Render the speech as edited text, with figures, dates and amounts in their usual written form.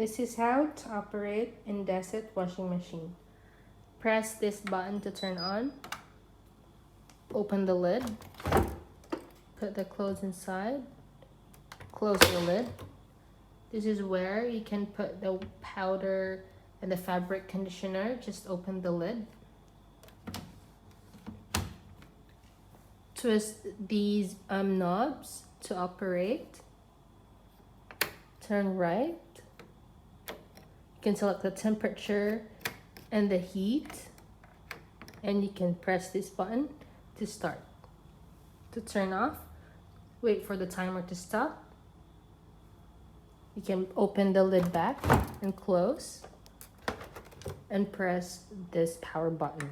This is how to operate Indesit washing machine. Press this button to turn on. Open the lid. Put the clothes inside. Close the lid. This is where you can put the powder and the fabric conditioner. Just open the lid. Twist these knobs to operate. Turn right. You can select the temperature and the heat, and you can press this button to start. To turn off, wait for the timer to stop. You can open the lid back and close and press this power button.